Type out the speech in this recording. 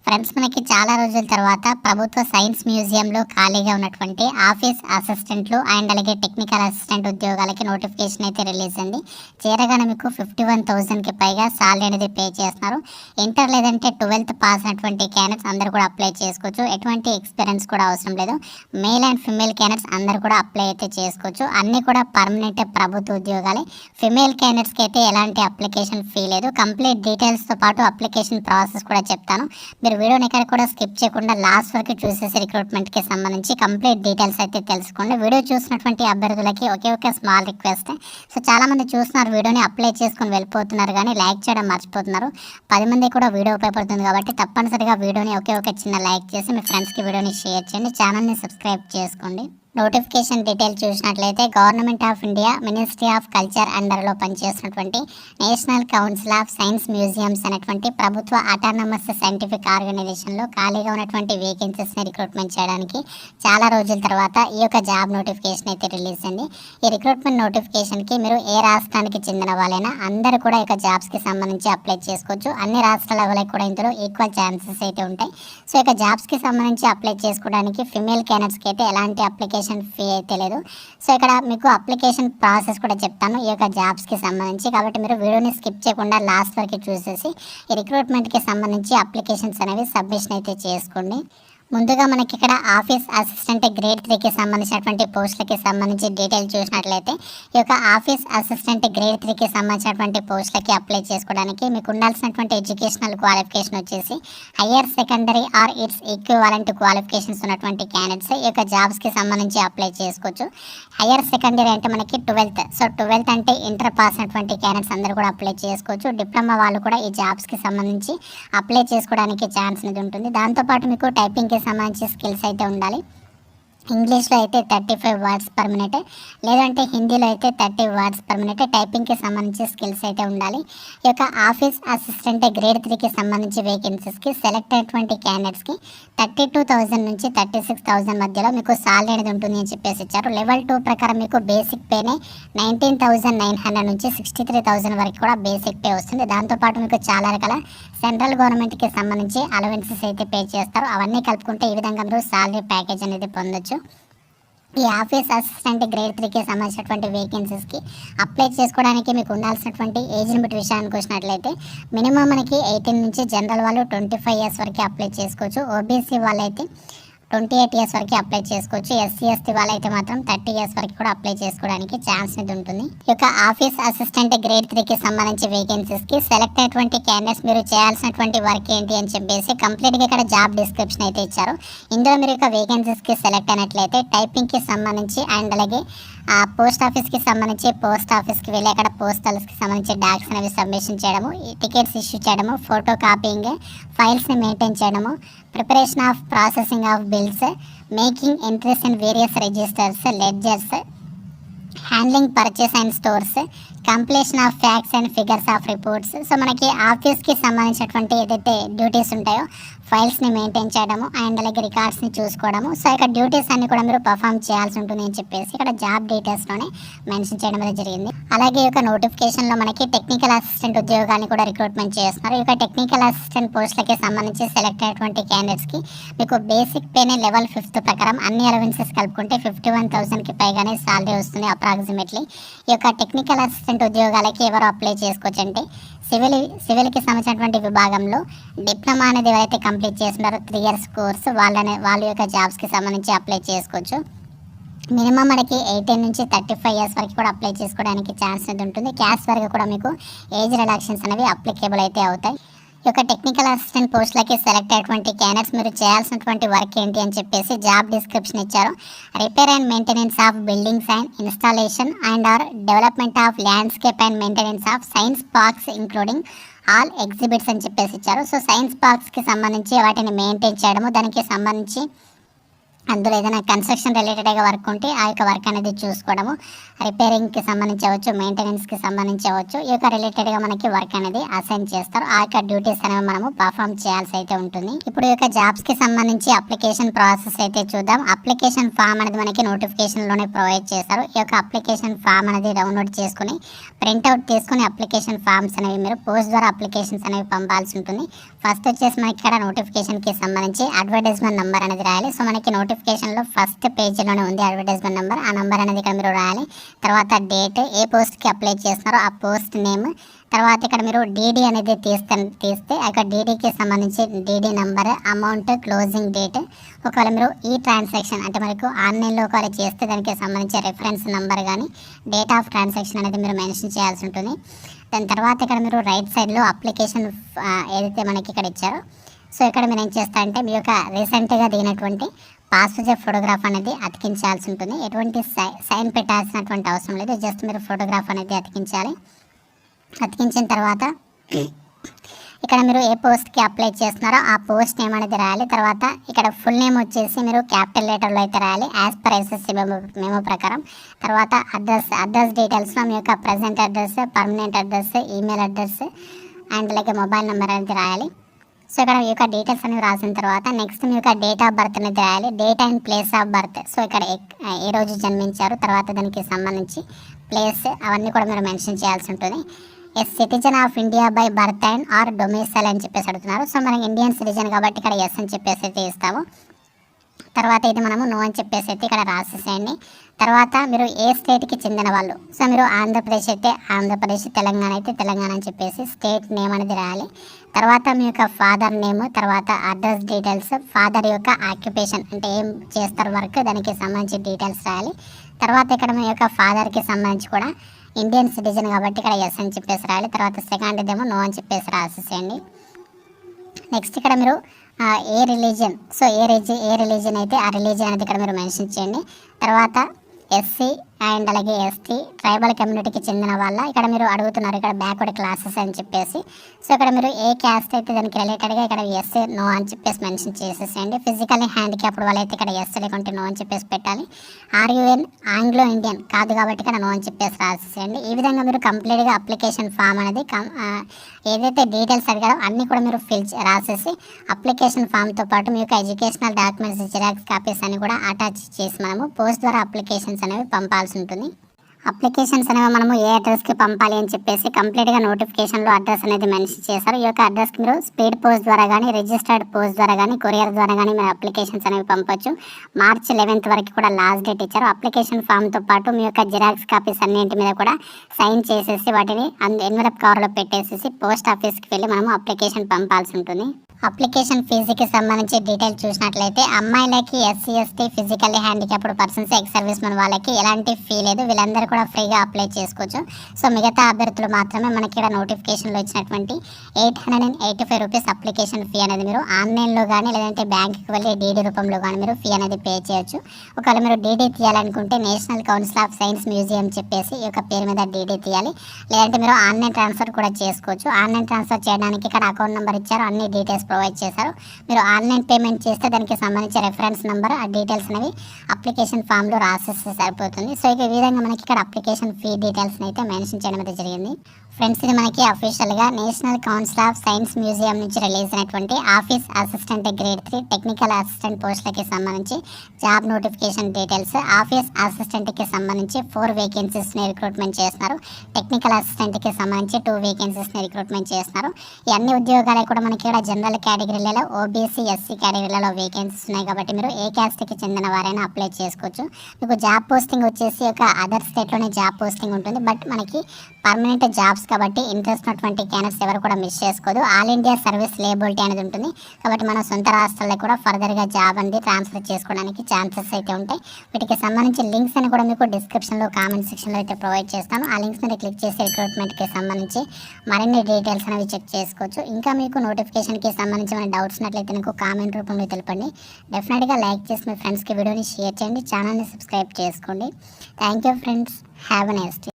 Friends, మనకి చాలా రోజుల తర్వాత ప్రభుత్వ సైన్స్ మ్యూజియంలో ఖాళీగా ఉన్నటువంటి ఆఫీస్ అసిస్టెంట్లు అండ్ అలాగే టెక్నికల్ అసిస్టెంట్ ఉద్యోగాలకి నోటిఫికేషన్ అయితే రిలీజ్ అయింది. చేరగానే మీకు 51,000కి పైగా సాలరీ అనేది పే చేస్తున్నారు. ఇంటర్ లేదంటే 12th పాస్ అయినటువంటి క్యాండిడేట్స్ అందరూ కూడా అప్లై చేసుకోవచ్చు. ఎటువంటి ఎక్స్పీరియన్స్ కూడా అవసరం లేదు. మేల్ అండ్ ఫిమేల్ క్యాండిడేట్స్ అందరూ కూడా అప్లై అయితే చేసుకోవచ్చు. అన్నీ కూడా పర్మనెంట్ ప్రభుత్వ ఉద్యోగాలే. ఫిమేల్ క్యాండిడేట్స్కి అయితే ఎలాంటి అప్లికేషన్ ఫీ లేదు. కంప్లీట్ డీటెయిల్స్తో పాటు అప్లికేషన్ ప్రాసెస్ కూడా చెప్తాను. మీరు వీడియోని ఎక్కడ కూడా స్కిప్ చేయకుండా లాస్ట్ వరకు చూసేసి రిక్రూట్మెంట్కి సంబంధించి కంప్లీట్ డీటెయిల్స్ అయితే తెలుసుకోండి. వీడియో చూసినటువంటి అభ్యర్థులకి ఒకే ఒక స్మాల్ రిక్వెస్ట్. సో చాలామంది చూస్తున్నారు, వీడియోని అప్లై చేసుకొని వెళ్ళిపోతున్నారు కానీ లైక్ చేయడం మర్చిపోతున్నారు. 10 మంది కూడా వీడియో ఉపయోగపడుతుంది కాబట్టి తప్పనిసరిగా వీడియోని ఒకే ఒక చిన్న లైక్ చేసి మీ ఫ్రెండ్స్కి వీడియోని షేర్ చేయండి. ఛానల్ని సబ్స్క్రైబ్ చేసుకోండి. నోటిఫికేషన్ డీటెయిల్ చూసినట్లయితే government of India ministry of culture అండర్లో పనిచేస్తున్నటువంటి national council of science museums అనేటువంటి ప్రభుత్వ అటానమస్ సైంటిఫిక్ ఆర్గనైజేషన్లో ఖాళీగా ఉన్నటువంటి వేకెన్సీస్ని రిక్రూట్మెంట్ చేయడానికి చాలా రోజుల తర్వాత ఈ యొక్క జాబ్ నోటిఫికేషన్ అయితే రిలీజ్ అయింది. ఈ రిక్రూట్మెంట్ నోటిఫికేషన్కి మీరు ఏ రాష్ట్రానికి చెందిన వాళ్ళైనా అందరూ కూడా ఈ యొక్క జాబ్స్కి సంబంధించి అప్లై చేసుకోవచ్చు. అన్ని రాష్ట్రాల వాళ్ళకి కూడా ఇందులో ఈక్వల్ ఛాన్సెస్ అయితే ఉంటాయి. సో ఇక జాబ్స్కి సంబంధించి అప్లై చేసుకోవడానికి ఫిమేల్ క్యాండిడేట్స్కి అయితే ఎలాంటి అప్లికేషన్ ఫీ అయితే లేదు. సో ఇక్కడ మీకు అప్లికేషన్ ప్రాసెస్ కూడా చెప్తాను ఈ యొక్క జాబ్స్కి సంబంధించి. కాబట్టి మీరు వీడియోని స్కిప్ చేయకుండా లాస్ట్ వరకు చూసేసి ఈ రిక్రూట్మెంట్కి సంబంధించి అప్లికేషన్స్ అనేవి సబ్మిషన్ అయితే చేసుకోండి. ముందుగా మనకి ఇక్కడ ఆఫీస్ అసిస్టెంట్ గ్రేడ్ 3కి సంబంధించినటువంటి పోస్టులకి సంబంధించి డీటెయిల్ చూసినట్లయితే ఈ యొక్క ఆఫీస్ అసిస్టెంట్ గ్రేడ్ 3కి సంబంధించినటువంటి పోస్టులకి అప్లై చేసుకోవడానికి మీకు ఉండాల్సినటువంటి ఎడ్యుకేషనల్ క్వాలిఫికేషన్ వచ్చేసి higher secondary are it's equivalent qualifications ఉన్నటువంటి క్యాండిడేట్స్ ఈ యొక్క జాబ్స్కి సంబంధించి అప్లై చేసుకోవచ్చు. హయ్యర్ సెకండరీ అంటే మనకి 12th. సో 12th అంటే ఇంటర్ పాస్ అయినటువంటి క్యాండిడేట్స్ అందరూ కూడా అప్లై చేసుకోవచ్చు. డిప్లొమా వాళ్ళు కూడా ఈ జాబ్స్కి సంబంధించి అప్లై చేసుకోవడానికి ఛాన్స్ అనేది ఉంటుంది. దాంతోపాటు మీకు టైపింగ్కి సంబంధించి స్కిల్స్ అయితే ఉండాలి. ఇంగ్లీష్లో అయితే 35 వర్డ్స్ పర్ మినిట్, లేదంటే హిందీలో అయితే 30 వర్డ్స్ పర్ మినిట్ టైపింగ్కి సంబంధించి స్కిల్స్ అయితే ఉండాలి. ఈ యొక్క ఆఫీస్ అసిస్టెంట్ గ్రేడ్ 3కి సంబంధించి వేకెన్సీస్కి సెలెక్ట్ అయినటువంటి క్యాండిడేట్స్కి 32,000 నుంచి 36,000 మధ్యలో మీకు సాలరీ అనేది ఉంటుంది అని చెప్పేసి ఇచ్చారు. లెవెల్ 2 ప్రకారం మీకు బేసిక్ పేనే 19,900 నుంచి 63,000 వరకు కూడా బేసిక్ పే వస్తుంది. దాంతోపాటు మీకు చాలా రకాల సెంట్రల్ గవర్నమెంట్కి సంబంధించి అలవెన్సెస్ అయితే పే చేస్తారు. అవన్నీ కలుపుకుంటే ఈ విధంగా మీరు సాలరీ ప్యాకేజ్ అనేది పొందొచ్చు. ఈ ఆఫీస్ అసిస్టెంట్ గ్రేడ్ 3కి సంబంధించినటువంటి వేకెన్సీస్కి అప్లై చేసుకోవడానికి మీకు ఉండాల్సినటువంటి ఏజ్ లిమిట్ విషయానికి వచ్చినట్లయితే మినిమం మనకి 18 నుంచి జనరల్ వాళ్ళు 25 ఇయర్స్ వరకు అప్లై చేసుకోవచ్చు. ఓబీసీ వాళ్ళైతే 28 ఇయర్స్ వరకు అప్లై చేసుకోవచ్చు. ఎస్సీ ఎస్టీ వాళ్ళైతే మాత్రం 30 ఇయర్స్ వరకు కూడా అప్లై చేసుకోవడానికి ఛాన్స్ అనేది ఉంటుంది. ఈ యొక్క ఆఫీస్ అసిస్టెంట్ గ్రేడ్ 3కి సంబంధించి వేకెన్సీస్కి సెలెక్ట్ అయినటువంటి క్యాండిడేట్స్ మీరు చేయాల్సినటువంటి వర్క్ ఏంటి అని చెప్పేసి కంప్లీట్గా ఇక్కడ జాబ్ డిస్క్రిప్షన్ అయితే ఇచ్చారు. ఇందులో మీరు యొక్క వేకెన్సీస్కి సెలెక్ట్ అయినట్లయితే టైపింగ్కి సంబంధించి అండ్ అలాగే పోస్ట్ ఆఫీస్కి సంబంధించి పోస్ట్ ఆఫీస్కి వెళ్ళి అక్కడ పోస్టల్స్కి సంబంధించి డాక్స్ అనేవి సబ్మిషన్ చేయడము, టికెట్స్ ఇష్యూ చేయడము, ఫోటో కాపీయింగ్, ఫైల్స్ని మెయింటైన్ చేయడము, preparation of processing of bills, making entries in various registers, ledgers, handling purchase and stores, completion of facts and figures of reports. So మనకి ఆఫీస్కి సంబంధించినటువంటి ఏదైతే డ్యూటీస్ ఉంటాయో ఫైల్స్ని maintain చేయడము and అలాగే రికార్డ్స్ని చూసుకోవడము. So ఇక్కడ డ్యూటీస్ అన్ని కూడా మీరు పర్ఫామ్ చేయాల్సి ఉంటుంది అని చెప్పేసి ఇక్కడ జాబ్ డీటెయిల్స్లోనే మెన్షన్ చేయడం అనేది జరిగింది. అలాగే ఈ యొక్క నోటిఫికేషన్లో మనకి టెక్నికల్ అసిస్టెంట్ ఉద్యోగాన్ని కూడా రిక్రూట్మెంట్ చేస్తున్నారు. ఈ యొక్క టెక్నికల్ అసిస్టెంట్ పోస్టులకి సంబంధించి సెలెక్ట్ అయినటువంటి క్యాండిడేట్స్కి మీకు బేసిక్ పేనే లెవెల్ 5th ప్రకారం అన్ని అలవెన్సెస్ కలుపుకుంటే 51,000కి పైగానే సాలరీ వస్తుంది అప్రాక్సిమేట్లీ. ఈ యొక్క టెక్నికల్ అసిస్టెంట్ ఉద్యోగాలకి ఎవరు అప్లై చేసుకోవచ్చు అంటే సివిల్కి సంబంధించినటువంటి విభాగంలో డిప్లొమా అనేది ఎవరైతే కంప్లీట్ చేస్తున్నారో 3 ఇయర్స్ కోర్స్ వాళ్ళ యొక్క జాబ్స్కి సంబంధించి అప్లై చేసుకోవచ్చు. మినిమం మనకి 18 నుంచి 35 ఇయర్స్ వరకు కూడా అప్లై చేసుకోవడానికి ఛాన్స్ అనేది ఉంటుంది. క్యాస్ట్ వరకు కూడా మీకు ఏజ్ రిడక్షన్స్ అనేవి అప్లికేబుల్ అయితే అవుతాయి. ఈ యొక్క టెక్నికల్ అసిస్టెంట్ పోస్టులకి సెలెక్ట్ అయినటువంటి క్యాండిడేట్స్ మీరు చేయాల్సినటువంటి వర్క్ ఏంటి అని చెప్పేసి జాబ్ డిస్క్రిప్షన్ ఇచ్చారు. Repair and maintenance of buildings and installation and are development of landscape and maintenance of science parks including all exhibits అని చెప్పేసి ఇచ్చారు. సో సైన్స్ పార్క్స్కి సంబంధించి వాటిని మెయింటైన్ చేయడము, దానికి సంబంధించి అందులో ఏదైనా కన్స్ట్రక్షన్ రిలేటెడ్గా వర్క్ ఉంటే ఆ యొక్క వర్క్ అనేది చూసుకోవడము, రిపేరింగ్కి సంబంధించి అవ్వచ్చు, మెయింటెనెన్స్కి సంబంధించి అవ్వచ్చు, ఈ యొక్క రిలేటెడ్గా మనకి వర్క్ అనేది అసైన్ చేస్తారు. ఆ యొక్క డ్యూటీస్ అనేవి మనము పర్ఫామ్ చేయాల్సి అయితే ఉంటుంది. ఇప్పుడు ఈ యొక్క జాబ్స్కి సంబంధించి అప్లికేషన్ ప్రాసెస్ అయితే చూద్దాం. అప్లికేషన్ ఫామ్ అనేది మనకి నోటిఫికేషన్లోనే ప్రొవైడ్ చేస్తారు. ఈ యొక్క అప్లికేషన్ ఫామ్ అనేది డౌన్లోడ్ చేసుకుని ప్రింట్అవుట్ తీసుకుని అప్లికేషన్ ఫామ్స్ అనేవి మీరు పోస్ట్ ద్వారా అప్లికేషన్స్ అనేవి పంపాల్సి ఉంటుంది. ఫస్ట్ వచ్చేసి మనకి ఇక్కడ నోటిఫికేషన్కి సంబంధించి అడ్వర్టైజ్మెంట్ నెంబర్ అనేది రాయాలి. సో మనకి నోటిఫికేషన్లో ఫస్ట్ పేజీలోనే ఉంది అడ్వర్టైజ్మెంట్ నెంబర్. ఆ నెంబర్ అనేది ఇక్కడ మీరు రాయాలి. తర్వాత డేట్, ఏ పోస్ట్కి అప్లై చేస్తున్నారో ఆ పోస్ట్ నేమ్, తర్వాత ఇక్కడ మీరు డీడీ అనేది తీస్తే అక్కడ డీడీకి సంబంధించి DD number, amount, closing date, ఒకవేళ మీరు ఈ ట్రాన్సాక్షన్ అంటే మనకు ఆన్లైన్లో ఒకవేళ చేస్తే దానికి సంబంధించి రెఫరెన్స్ నెంబర్ కానీ డేట్ ఆఫ్ ట్రాన్సాక్షన్ అనేది మీరు మెన్షన్ చేయాల్సి ఉంటుంది. దాని తర్వాత ఇక్కడ మీరు రైట్ సైడ్లో అప్లికేషన్ ఏదైతే మనకి ఇక్కడ ఇచ్చారో, సో ఇక్కడ మీరు ఏం చేస్తారంటే మీ యొక్క రీసెంట్గా దిగినటువంటి పాస్పోర్ట్ ఫోటోగ్రాఫ్ అనేది అతికించాల్సి ఉంటుంది. ఎటువంటి సైన్ పెట్టాల్సినటువంటి అవసరం లేదు, జస్ట్ మీరు ఫోటోగ్రాఫ్ అనేది అతికించాలి. అతికించిన తర్వాత ఇక్కడ మీరు ఏ పోస్ట్కి అప్లై చేస్తున్నారో ఆ పోస్ట్ నేమ్ అనేది రాయాలి. తర్వాత ఇక్కడ ఫుల్ నేమ్ వచ్చేసి మీరు క్యాపిటల్ లెటర్లో అయితే రాయాలి యాజ్ పర్ ఎస్ఎస్సి మెమో ప్రకారం. తర్వాత అడ్రస్ డీటెయిల్స్లో మీ యొక్క present address, permanent address, email address and అలాగే మొబైల్ నెంబర్ అనేది రాయాలి. సో ఇక్కడ ఈ యొక్క డీటెయిల్స్ అనేవి రాసిన తర్వాత నెక్స్ట్ మీ యొక్క డేట్ ఆఫ్ బర్త్ అనేది రాయాలి. Date and place of birth, so ఇక్కడ ఏ రోజు జన్మించారు, తర్వాత దానికి సంబంధించి ప్లేస్ అవన్నీ కూడా మీరు మెన్షన్ చేయాల్సి ఉంటుంది. Yes citizen of India by birth and or domicile అని చెప్పేసి అడుగుతున్నారు. సో మనం ఇండియన్ సిటిజన్ కాబట్టి ఇక్కడ ఎస్ అని చెప్పేసి అయితే ఇస్తాము. తర్వాత అయితే మనము నో అని చెప్పేసి అయితే ఇక్కడ రాసేసేయండి. తర్వాత మీరు ఏ స్టేట్కి చెందిన వాళ్ళు, సో మీరు ఆంధ్రప్రదేశ్ అయితే ఆంధ్రప్రదేశ్, తెలంగాణ అయితే తెలంగాణ అని చెప్పేసి స్టేట్ నేమ్ అనేది రాయాలి. తర్వాత మీ యొక్క ఫాదర్ నేమ్, తర్వాత అడ్రస్ డీటెయిల్స్, ఫాదర్ యొక్క ఆక్యుపేషన్ అంటే ఏం చేస్తారు వర్క్, దానికి సంబంధించి డీటెయిల్స్ రాయాలి. తర్వాత ఇక్కడ మీ యొక్క ఫాదర్కి సంబంధించి కూడా ఇండియన్ సిటిజన్ కాబట్టి ఇక్కడ ఎస్ అని చెప్పేసి రాయాలి. తర్వాత సెకండ్ ఇదేమో నో అని చెప్పేసి రాసేసేయండి. నెక్స్ట్ ఇక్కడ మీరు ఏ రిలీజియన్, సో ఏ రిలీజియన్ అయితే ఆ రిలీజియన్ అనేది ఇక్కడ మీరు మెన్షన్ చేయండి. తర్వాత ఎస్సీ అండ్ అలాగే ఎస్టీ ట్రైబల్ కమ్యూనిటీకి చెందిన వాళ్ళ ఇక్కడ మీరు అడుగుతున్నారు ఇక్కడ బ్యాక్వర్డ్ క్లాసెస్ అని చెప్పేసి. సో ఇక్కడ మీరు ఏ క్యాస్ట్ అయితే దానికి రిలేటెడ్గా ఇక్కడ ఎస్ నో అని చెప్పేసి మెన్షన్ చేసేసేయండి. ఫిజికల్లీ హ్యాండిక్యాప్డ్ వాళ్ళైతే ఇక్కడ ఎస్ లేకుంటే నో అని చెప్పేసి పెట్టాలి. ఆర్యుఎన్ ఆంగ్లో ఇండియన్ కాదు కాబట్టి ఇక్కడ నో అని చెప్పేసి రాసేసేయండి. ఈ విధంగా మీరు కంప్లీట్గా అప్లికేషన్ ఫామ్ అనేది ఏదైతే డీటెయిల్స్ అడిగారో అన్నీ కూడా మీరు రాసేసి అప్లికేషన్ ఫామ్తో పాటు మీ యొక్క ఎడ్యుకేషనల్ డాక్యుమెంట్స్ జిరాక్స్ కాపీస్ అని కూడా అటాచ్ చేసి మనము పోస్ట్ ద్వారా అప్లికేషన్స్ అనేవి పంపాల్సి ఉంటుంది. అప్లికేషన్స్ అనేవి మనము ఏ అడ్రస్కి పంపాలి అని చెప్పేసి కంప్లీట్గా నోటిఫికేషన్లో అడ్రస్ అనేది మెన్షన్ చేశారు. ఈ యొక్క అడ్రస్కి మీరు స్పీడ్ పోస్ట్ ద్వారా కానీ, రిజిస్టర్డ్ పోస్ట్ ద్వారా కానీ, కొరియర్ ద్వారా కానీ మీరు అప్లికేషన్స్ అనేవి పంపొచ్చు. మార్చ్ 11th వరకు కూడా లాస్ట్ డేట్ ఇచ్చారు. అప్లికేషన్ ఫామ్తో పాటు మీ యొక్క జిరాక్స్ కాపీస్ అన్నింటి మీద కూడా సైన్ చేసేసి వాటిని ఎన్వలప్ కవర్లో పెట్టేసేసి పోస్ట్ ఆఫీస్కి వెళ్ళి మనము అప్లికేషన్ పంపాల్సి ఉంటుంది. అప్లికేషన్ ఫీజుకి సంబంధించి డీటెయిల్స్ చూసినట్లయితే అమ్మాయిలకి, SC ST physically handicapped persons, ex service men వాళ్ళకి ఎలాంటి ఫీ లేదు, వీళ్ళందరూ కూడా ఫ్రీగా అప్లై చేసుకోవచ్చు. సో మిగతా అభ్యర్థులు మాత్రమే మనకి ఇక్కడ నోటిఫికేషన్లో ఇచ్చినటువంటి 885 రూపీస్ అప్లికేషన్ ఫీ అనేది మీరు ఆన్లైన్లో కానీ లేదంటే బ్యాంకుకి వెళ్ళి డీడీ రూపంలో కానీ మీరు ఫీ అనేది పే చేయొచ్చు. ఒకవేళ మీరు డీడీ తీయాలనుకుంటే national council of science museum చెప్పేసి ఈ యొక్క పేరు మీద డీడీ తీయాలి. లేదంటే మీరు ఆన్లైన్ ట్రాన్స్ఫర్ కూడా చేసుకోవచ్చు. ఆన్లైన్ ట్రాన్స్ఫర్ చేయడానికి ఇక్కడ అకౌంట్ నెంబర్ ఇచ్చారు, అన్ని డీటెయిల్స్ ప్రొవైడ్ చేశారు. మీరు ఆన్లైన్ పేమెంట్ చేస్తే దానికి సంబంధించి రెఫరెన్స్ నెంబర్ ఆ డీటెయిల్స్ అనేవి అప్లికేషన్ ఫామ్లో రాసేస్తే సరిపోతుంది. సో ఈ విధంగా మనకి ఇక్కడ అప్లికేషన్ ఫీ డీటెయిల్స్ అయితే మెన్షన్ చేయడం అయితే జరిగింది. ఫ్రెండ్స్ ఇది మనకి అఫీషియల్గా national council of science museum నుంచి రిలీజ్ అయినటువంటి office assistant grade 3 technical assistant పోస్టులకి సంబంధించి జాబ్ నోటిఫికేషన్ డీటెయిల్స్. ఆఫీస్ అసిస్టెంట్కి సంబంధించి 4 వేకెన్సీస్ని రిక్రూట్మెంట్ చేస్తున్నారు. టెక్నికల్ అసిస్టెంట్కి సంబంధించి 2 వేకెన్సీస్ని రిక్రూట్మెంట్ చేస్తున్నారు. ఈ అన్ని ఉద్యోగాలు కూడా మనకి ఇక్కడ జనరల్ కేటగిరీలలో, ఓబీసీ, ఎస్సీ కేటగిరీలలో వేకెన్సీస్ ఉన్నాయి కాబట్టి మీరు ఏ క్యాస్ట్కి చెందిన వారైనా అప్లై చేసుకోవచ్చు. మీకు జాబ్ పోస్టింగ్ వచ్చేసి ఒక అదర్ స్టేట్లోనే జాబ్ పోస్టింగ్ ఉంటుంది. బట్ మనకి పర్మనెంట్ జాబ్స్ కాబట్టి ఇంట్రెస్ట్ ఉన్నటువంటి క్యాండిడేట్స్ ఎవరు కూడా మిస్ చేసుకోదు. ఆల్ ఇండియా సర్వీస్ లేబిలిటీ అనేది ఉంటుంది కాబట్టి మన సొంత రాష్ట్రాల్లో కూడా ఫర్దర్గా జాబ్ అనేది ట్రాన్స్ఫర్ చేసుకోవడానికి ఛాన్సెస్ అయితే ఉంటాయి. వీటికి సంబంధించి లింక్స్ అని కూడా మీకు డిస్క్రిప్షన్లో కామెంట్ సెక్షన్లో అయితే ప్రొవైడ్ చేస్తాను. ఆ లింక్స్ మీద క్లిక్ చేసి రిక్రూట్మెంట్కి సంబంధించి మరిన్ని డీటెయిల్స్ అనేవి చెక్ చేసుకోవచ్చు. ఇంకా మీకు నోటిఫికేషన్కి సంబంధించి మన డౌట్స్ ఉన్నట్లయితే నాకు కామెంట్ రూపంలో తెలపండి. డెఫినెట్గా లైక్ చేసి మీ ఫ్రెండ్స్కి వీడియోని షేర్ చేయండి, ఛానల్ని సబ్స్క్రైబ్ చేసుకోండి. Thank you friends, have a nice day.